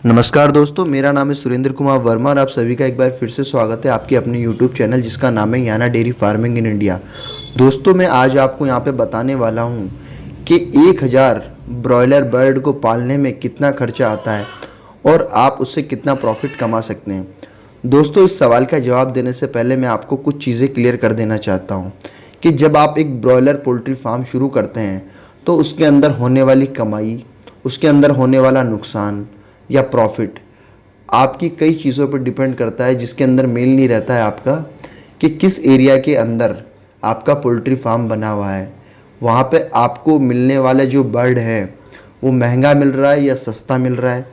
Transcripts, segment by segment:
नमस्कार दोस्तों, मेरा नाम है सुरेंद्र कुमार वर्मा और आप सभी का एक बार फिर से स्वागत है आपके अपने यूट्यूब चैनल जिसका नाम है याना डेयरी फार्मिंग इन इंडिया। दोस्तों, मैं आज आपको यहाँ पे बताने वाला हूँ कि 1000 ब्रॉयलर बर्ड को पालने में कितना खर्चा आता है और आप उससे कितना प्रॉफिट कमा सकते हैं। दोस्तों, इस सवाल का जवाब देने से पहले मैं आपको कुछ चीज़ें क्लियर कर देना चाहता हूँ कि जब आप एक ब्रॉयलर पोल्ट्री फार्म शुरू करते हैं तो उसके अंदर होने वाली कमाई, उसके अंदर होने वाला नुकसान या प्रॉफिट आपकी कई चीज़ों पर डिपेंड करता है, जिसके अंदर मेल नहीं रहता है आपका कि किस एरिया के अंदर आपका पोल्ट्री फार्म बना हुआ है, वहाँ पे आपको मिलने वाला जो बर्ड है वो महंगा मिल रहा है या सस्ता मिल रहा है।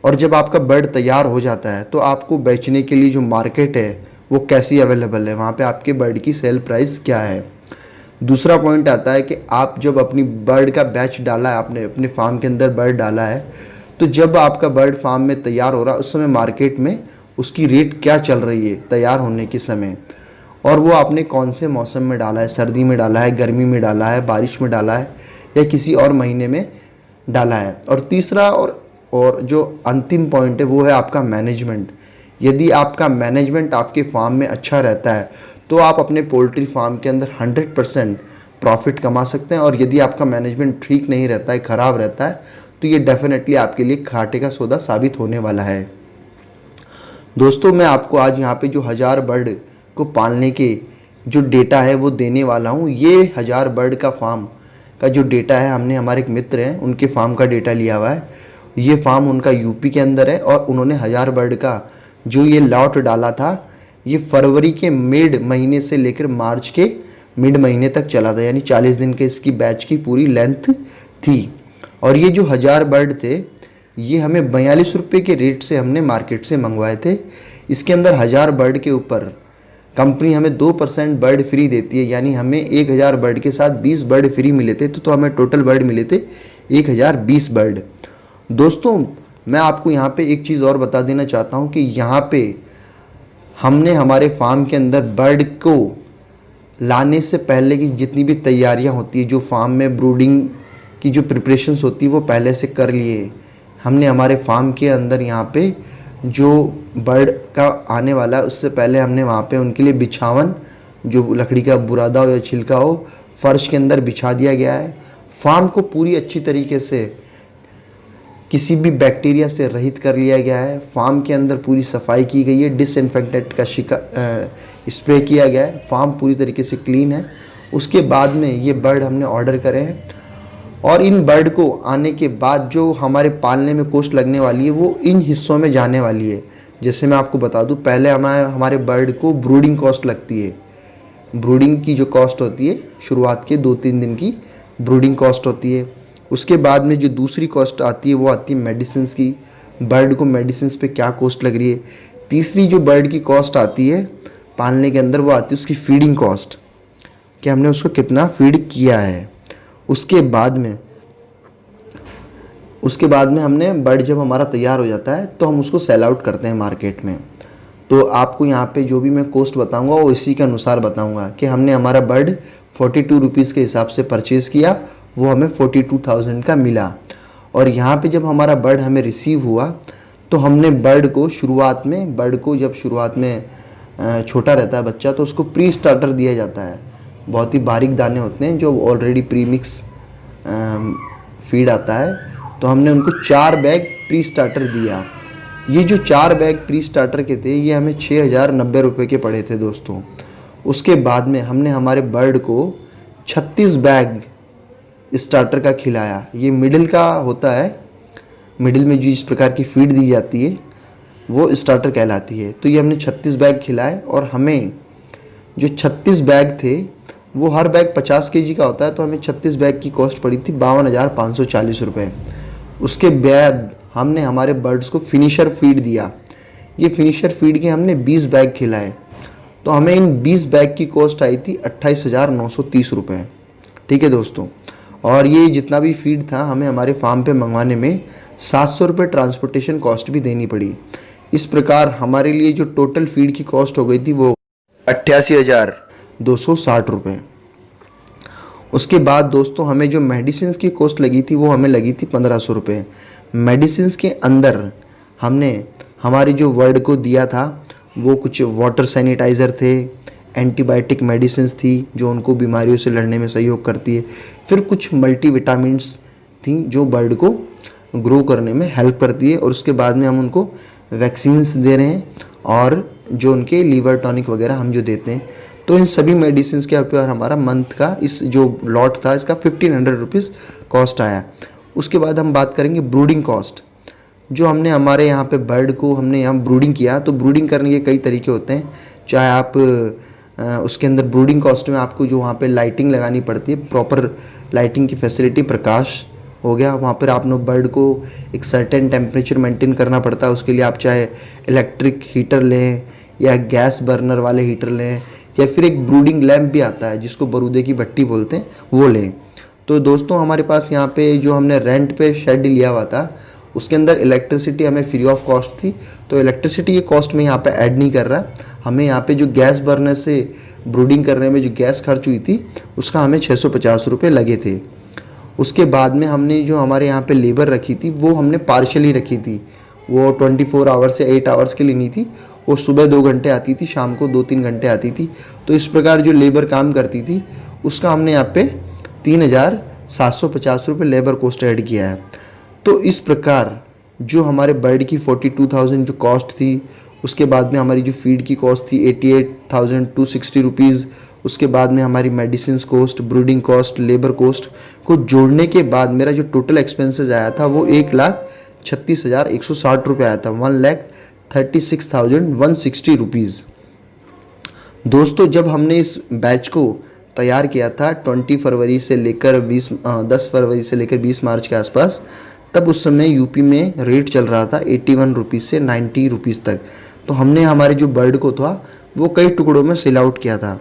और जब आपका बर्ड तैयार हो जाता है तो आपको बेचने के लिए जो मार्केट है वो कैसी अवेलेबल है, वहाँ पे आपके बर्ड की सेल प्राइस क्या है। दूसरा पॉइंट आता है कि आप जब अपनी बर्ड का बैच डाला है, आपने अपने फार्म के अंदर बर्ड डाला है, तो जब आपका बर्ड फार्म में तैयार हो रहा है उस समय मार्केट में उसकी रेट क्या चल रही है तैयार होने के समय, और वो आपने कौन से मौसम में डाला है, सर्दी में डाला है, गर्मी में डाला है, बारिश में डाला है या किसी और महीने में डाला है। और तीसरा और जो अंतिम पॉइंट है वो है आपका मैनेजमेंट। यदि आपका मैनेजमेंट आपके फार्म में अच्छा रहता है तो आप अपने पोल्ट्री फार्म के अंदर 100% प्रॉफिट कमा सकते हैं, और यदि आपका मैनेजमेंट ठीक नहीं रहता है, ख़राब रहता है, तो ये डेफिनेटली आपके लिए घाटे का सौदा साबित होने वाला है। दोस्तों, मैं आपको आज यहाँ पे जो 1000 बर्ड को पालने के जो डेटा है वो देने वाला हूँ। ये 1000 बर्ड का फार्म का जो डेटा है, हमने हमारे एक मित्र हैं उनके फार्म का डेटा लिया हुआ है। ये फार्म उनका यूपी के अंदर है और उन्होंने 1000 बर्ड का जो ये लॉट डाला था, ये फरवरी के मिड महीने से लेकर मार्च के मिड महीने तक चला था, यानी 40 दिन के इसकी बैच की पूरी लेंथ थी। और ये जो 1000 बर्ड थे ये हमें 42 रुपये के रेट से हमने मार्केट से मंगवाए थे। इसके अंदर 1000 बर्ड के ऊपर कंपनी हमें 2% बर्ड फ्री देती है, यानी हमें 1000 बर्ड के साथ 20 बर्ड फ्री मिले थे, तो हमें टोटल बर्ड मिले थे 1020 बर्ड। दोस्तों, मैं आपको यहाँ पे एक चीज़ और बता देना चाहता हूँ कि यहाँ पे हमने हमारे फार्म के अंदर बर्ड को लाने से पहले की जितनी भी तैयारियाँ होती है, जो फार्म में ब्रूडिंग की जो प्रिपरेशंस होती है वो पहले से कर लिए। हमने हमारे फार्म के अंदर यहाँ पे जो बर्ड का आने वाला है उससे पहले हमने वहाँ पे उनके लिए बिछावन, जो लकड़ी का बुरादा हो या छिलका हो, फर्श के अंदर बिछा दिया गया है। फार्म को पूरी अच्छी तरीके से किसी भी बैक्टीरिया से रहित कर लिया गया है। फार्म के अंदर पूरी सफाई की गई है, डिसइंफेक्टेंट का स्प्रे किया गया है। फार्म पूरी तरीके से क्लीन है। उसके बाद में ये बर्ड हमने ऑर्डर करे हैं, और इन बर्ड को आने के बाद जो हमारे पालने में कॉस्ट लगने वाली है वो इन हिस्सों में जाने वाली है। जैसे मैं आपको बता दूं, पहले हमारे बर्ड को ब्रूडिंग कॉस्ट लगती है। ब्रूडिंग की जो कॉस्ट होती है, शुरुआत के 2-3 दिन की ब्रूडिंग कॉस्ट होती है। उसके बाद में जो दूसरी कॉस्ट आती है वो आती है मेडिसिन की, बर्ड को मेडिसिन पे क्या कॉस्ट लग रही है। तीसरी जो बर्ड की कॉस्ट आती है पालने के अंदर वो आती है उसकी फीडिंग कॉस्ट, कि हमने उसको कितना फीड किया है। उसके बाद में हमने बर्ड जब हमारा तैयार हो जाता है तो हम उसको सेल आउट करते हैं मार्केट में। तो आपको यहाँ पे जो भी मैं कॉस्ट बताऊँगा वो इसी के अनुसार बताऊँगा कि हमने हमारा बर्ड 42 रुपीज़ के हिसाब से परचेज़ किया, वो हमें 42,000 का मिला। और यहाँ पे जब हमारा बर्ड हमें रिसीव हुआ तो हमने बर्ड को शुरुआत में छोटा रहता है बच्चा, तो उसको प्री स्टार्टर दिया जाता है। बहुत ही बारीक दाने होते हैं जो ऑलरेडी प्री मिक्स फीड आता है, तो हमने उनको 4 बैग प्री स्टार्टर दिया। ये जो 4 बैग प्री स्टार्टर के थे ये हमें 6090 रुपये के पड़े थे दोस्तों। उसके बाद में हमने हमारे बर्ड को 36 बैग स्टार्टर का खिलाया। ये मिडिल का होता है, मिडिल में जिस प्रकार की फीड दी जाती है वो स्टार्टर कहलाती है। तो ये हमने 36 बैग खिलाए, और हमें जो 36 बैग थे वो हर बैग 50 केजी का होता है, तो हमें 36 बैग की कॉस्ट पड़ी थी 52,540 रुपये। उसके बाद हमने हमारे बर्ड्स को फिनिशर फीड दिया। ये फिनिशर फीड के हमने 20 बैग खिलाए, तो हमें इन 20 बैग की कॉस्ट आई थी 28,930 रुपये। ठीक है दोस्तों, और ये जितना भी फीड था हमें हमारे फार्म पे मंगवाने में 700 रुपये ट्रांसपोर्टेशन कॉस्ट भी देनी पड़ी। इस प्रकार हमारे लिए जो टोटल फीड की कॉस्ट हो गई थी वो 88,260 रुपये। उसके बाद दोस्तों हमें जो मेडिसिन की कॉस्ट लगी थी वो हमें लगी थी 1500 रुपये। मेडिसिन के अंदर हमने हमारी जो वर्ड को दिया था वो कुछ वाटर सैनिटाइज़र थे, एंटीबायोटिक मेडिसिन्स थी जो उनको बीमारियों से लड़ने में सहयोग करती है, फिर कुछ मल्टीविटामिन्स थी जो बर्ड को ग्रो करने में हेल्प करती है, और उसके बाद में हम उनको वैक्सीन्स दे रहे हैं और जो उनके लीवर टॉनिक वगैरह हम जो देते हैं। तो इन सभी मेडिसिन्स के ऊपर हमारा मंथ का इस जो लॉट था इसका 1500 रुपीज़ कॉस्ट आया। उसके बाद हम बात करेंगे ब्रूडिंग कॉस्ट। जो हमने हमारे यहाँ पे बर्ड को हमने यहाँ ब्रूडिंग किया, तो ब्रूडिंग करने के कई तरीके होते हैं। चाहे आप उसके अंदर ब्रूडिंग कॉस्ट में आपको जो वहाँ पे लाइटिंग लगानी पड़ती है, प्रॉपर लाइटिंग की फैसिलिटी, प्रकाश हो गया, वहाँ पर आपने बर्ड को एक सर्टेन टेम्परेचर मेंटेन करना पड़ता है। उसके लिए आप चाहे इलेक्ट्रिक हीटर लें या गैस बर्नर वाले हीटर लें, या फिर एक ब्रूडिंग लैम्प भी आता है जिसको बरूदे की भट्टी बोलते हैं, वो लें। तो दोस्तों हमारे पास यहाँ पे जो हमने रेंट पे शेड लिया हुआ था उसके अंदर इलेक्ट्रिसिटी हमें फ्री ऑफ कॉस्ट थी, तो इलेक्ट्रिसिटी के कॉस्ट में यहाँ पे ऐड नहीं कर रहा। हमें यहाँ पे जो गैस बर्नर से ब्रूडिंग करने में जो गैस खर्च हुई थी उसका हमें 650 रुपये लगे थे। उसके बाद में हमने जो हमारे यहाँ पे लेबर रखी थी वो हमने पार्शली रखी थी, वो 24 आवर्स या 8 आवर्स के लिए नहीं थी, वो सुबह 2 घंटे आती थी, शाम को 2-3 घंटे आती थी। तो इस प्रकार जो लेबर काम करती थी उसका हमने यहाँ पे 3750 रुपये लेबर कॉस्ट ऐड किया है। तो इस प्रकार जो हमारे बर्ड की 42,000 जो कॉस्ट थी, उसके बाद में हमारी जो फीड की कॉस्ट थी 88,260 रुपीज़, उसके बाद में हमारी medicine cost, brooding cost, labour cost को जोड़ने के बाद मेरा जो टोटल एक्सपेंसेस आया था वो 1,36,160 रुपये आया था, 1,36,160 रुपीज़। दोस्तों जब हमने इस बैच को तैयार किया था 10 फरवरी से लेकर 20 मार्च के आसपास, तब उस समय यूपी में रेट चल रहा था 81 रुपीज़ से 90 रुपीज़ तक। तो हमने हमारे जो बर्ड को था वो कई टुकड़ों में सेल आउट किया था।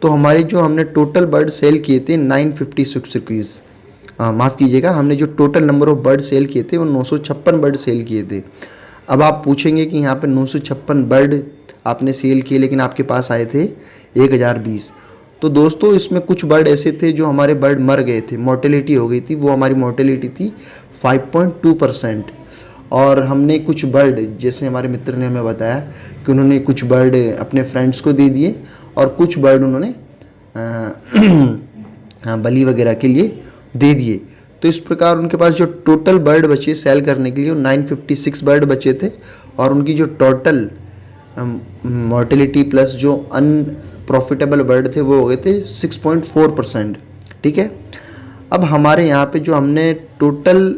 तो हमारे जो हमने टोटल बर्ड सेल किए थे 956 रुपीज़, माफ़ कीजिएगा, हमने जो total number of bird sale किए थे वो 956 बर्ड सेल किए थे। अब आप पूछेंगे कि यहाँ पे 956 बर्ड आपने सेल किए लेकिन आपके पास आए थे 1020। तो दोस्तों इसमें कुछ बर्ड ऐसे थे जो हमारे बर्ड मर गए थे, मोर्टेलिटी हो गई थी, वो हमारी मोर्टेलिटी थी 5.2%। और हमने कुछ बर्ड, जैसे हमारे मित्र ने हमें बताया कि उन्होंने कुछ बर्ड अपने फ्रेंड्स को दे दिए और कुछ बर्ड उन्होंने बलि वगैरह के लिए दे दिए। तो इस प्रकार उनके पास जो टोटल बर्ड बचे सेल करने के लिए 956 बर्ड बचे थे, और उनकी जो टोटल मोर्टेलिटी प्लस जो अनप्रॉफिटेबल बर्ड थे वो हो गए थे 6.4%। ठीक है। अब हमारे यहाँ पे जो हमने टोटल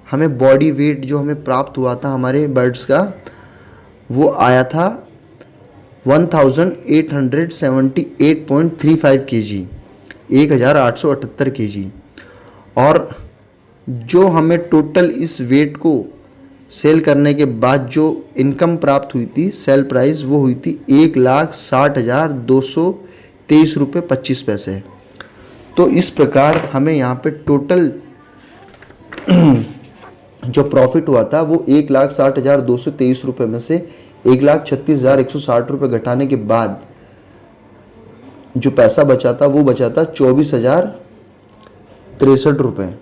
हमें बॉडी वेट जो हमें प्राप्त हुआ था हमारे बर्ड्स का, वो आया था 1878.35 kg, 1878 kg। और जो हमें टोटल इस वेट को सेल करने के बाद जो इनकम प्राप्त हुई थी, सेल प्राइस, वो हुई थी 1,60,223 रुपये 25 पैसे। तो इस प्रकार हमें यहाँ पे टोटल जो प्रॉफिट हुआ था वो 1,60,223 रुपये में से 1,36,160 रुपये घटाने के बाद जो पैसा बचा था वो बचा था 24,063 रुपये।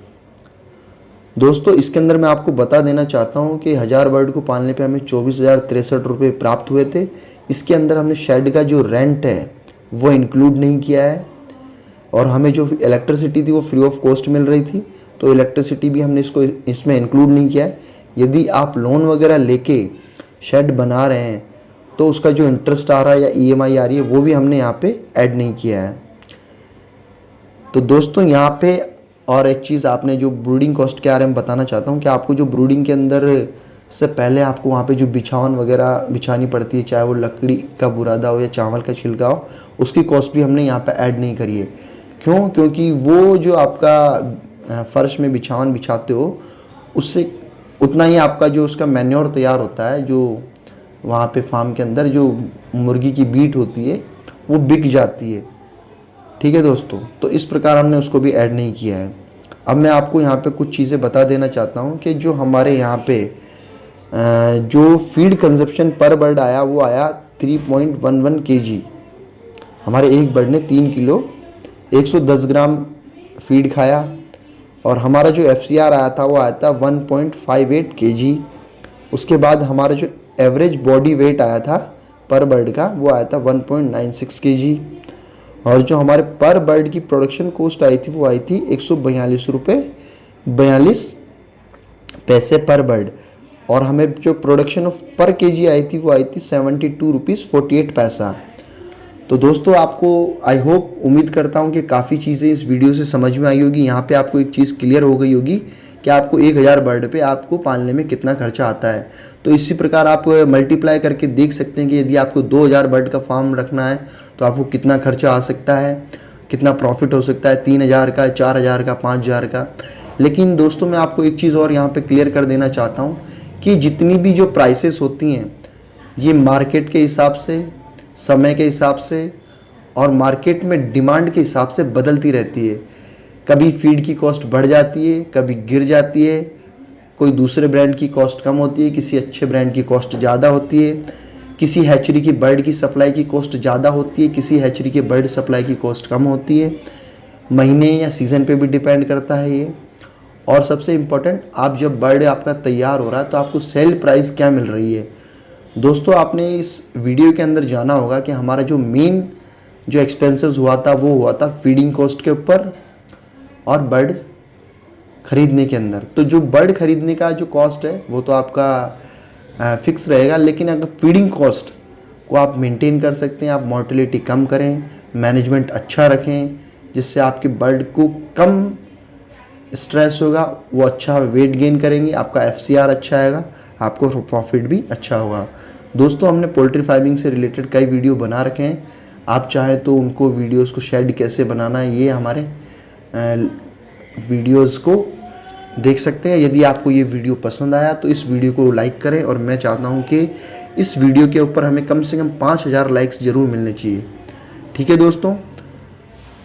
दोस्तों इसके अंदर मैं आपको बता देना चाहता हूँ कि 1000 बर्ड को पालने पे हमें 24,063 रुपये प्राप्त हुए थे। इसके अंदर हमने शेड का जो रेंट है वो इंक्लूड नहीं किया है, और हमें जो इलेक्ट्रिसिटी थी वो फ्री ऑफ कॉस्ट मिल रही थी, तो इलेक्ट्रिसिटी भी हमने इसमें इंक्लूड नहीं किया है। यदि आप लोन वगैरह लेके शेड बना रहे हैं तो उसका जो इंटरेस्ट आ रहा है या EMI आ रही है वो भी हमने यहाँ पे ऐड नहीं किया है। तो दोस्तों यहाँ पे और एक चीज़ आपने जो ब्रूडिंग कॉस्ट के बारे में बताना चाहता हूँ कि आपको जो ब्रूडिंग के अंदर से पहले आपको वहाँ पे जो बिछावन वगैरह बिछानी पड़ती है, चाहे वो लकड़ी का बुरादा हो या चावल का छिलका हो, उसकी कॉस्ट भी हमने यहाँ पे ऐड नहीं करी है। क्यों? क्योंकि वो जो आपका फर्श में बिछावन बिछाते हो उससे उतना ही आपका जो उसका मैन्योर तैयार होता है, जो वहाँ पे फार्म के अंदर जो मुर्गी की बीट होती है वो बिक जाती है। ठीक है दोस्तों, तो इस प्रकार हमने उसको भी ऐड नहीं किया है। अब मैं आपको यहाँ पे कुछ चीज़ें बता देना चाहता हूँ कि जो हमारे यहाँ पे जो फीड कंजप्शन पर बर्ड आया वो आया 3.11 kg। हमारे एक बर्ड ने 3 किलो 110 ग्राम फीड खाया, और हमारा जो FCR आया था वो आया था 1.58 kg। उसके बाद हमारा जो एवरेज बॉडी वेट आया था पर बर्ड का वो आया था 1.96 kg। और जो हमारे पर बर्ड की प्रोडक्शन कॉस्ट आई थी वो आई थी 142 रुपये 42 पैसे पर बर्ड। और हमें जो प्रोडक्शन ऑफ पर केजी आई थी वो आई थी 72 रुपीज़ 48 पैसा। तो दोस्तों आपको आई होप उम्मीद करता हूँ कि काफ़ी चीज़ें इस वीडियो से समझ में आई होगी। यहाँ पे आपको एक चीज़ क्लियर हो गई होगी कि आपको 1000 बर्ड पे आपको पालने में कितना खर्चा आता है। तो इसी प्रकार आप मल्टीप्लाई करके देख सकते हैं कि यदि आपको 2000 बर्ड का फार्म रखना है तो आपको कितना खर्चा आ सकता है, कितना प्रॉफिट हो सकता है, 3000 का, 4000 का, 5000 का। लेकिन दोस्तों मैं आपको एक चीज़ और यहाँ पे क्लियर कर देना चाहता हूँ कि जितनी भी जो प्राइसेस होती हैं ये मार्केट के हिसाब से, समय के हिसाब से और मार्केट में डिमांड के हिसाब से बदलती रहती है। कभी फीड की कॉस्ट बढ़ जाती है, कभी गिर जाती है, कोई दूसरे ब्रांड की कॉस्ट कम होती है, किसी अच्छे ब्रांड की कॉस्ट ज़्यादा होती है, किसी हैचरी की बर्ड की सप्लाई की कॉस्ट ज़्यादा होती है, किसी हैचरी के बर्ड सप्लाई की कॉस्ट कम होती है। महीने या सीज़न पे भी डिपेंड करता है ये। और सबसे इम्पोर्टेंट, आप जब बर्ड आपका तैयार हो रहा है तो आपको सेल प्राइस क्या मिल रही है। दोस्तों आपने इस वीडियो के अंदर जाना होगा कि हमारा जो मेन जो एक्सपेंसेस हुआ था वो हुआ था फीडिंग कॉस्ट के ऊपर और बर्ड खरीदने के अंदर। तो जो बर्ड खरीदने का जो कॉस्ट है वो तो आपका फिक्स रहेगा, लेकिन अगर फीडिंग कॉस्ट को आप मेंटेन कर सकते हैं, आप मोर्टेलिटी कम करें, मैनेजमेंट अच्छा रखें, जिससे आपके बर्ड को कम स्ट्रेस होगा, वो अच्छा वेट गेन करेंगे, आपका FCR अच्छा आएगा, आपको प्रॉफिट भी अच्छा होगा। दोस्तों हमने पोल्ट्री फार्मिंग से रिलेटेड कई वीडियो बना रखे हैं, आप चाहें तो उनको वीडियोस को शेड कैसे बनाना है ये हमारे वीडियोस को देख सकते हैं। यदि आपको ये वीडियो पसंद आया तो इस वीडियो को लाइक करें, और मैं चाहता हूँ कि इस वीडियो के ऊपर हमें कम से कम 5000 लाइक्स ज़रूर मिलने चाहिए। ठीक है दोस्तों,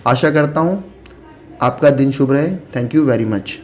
आशा करता हूँ आपका दिन शुभ रहे। Thank you very much.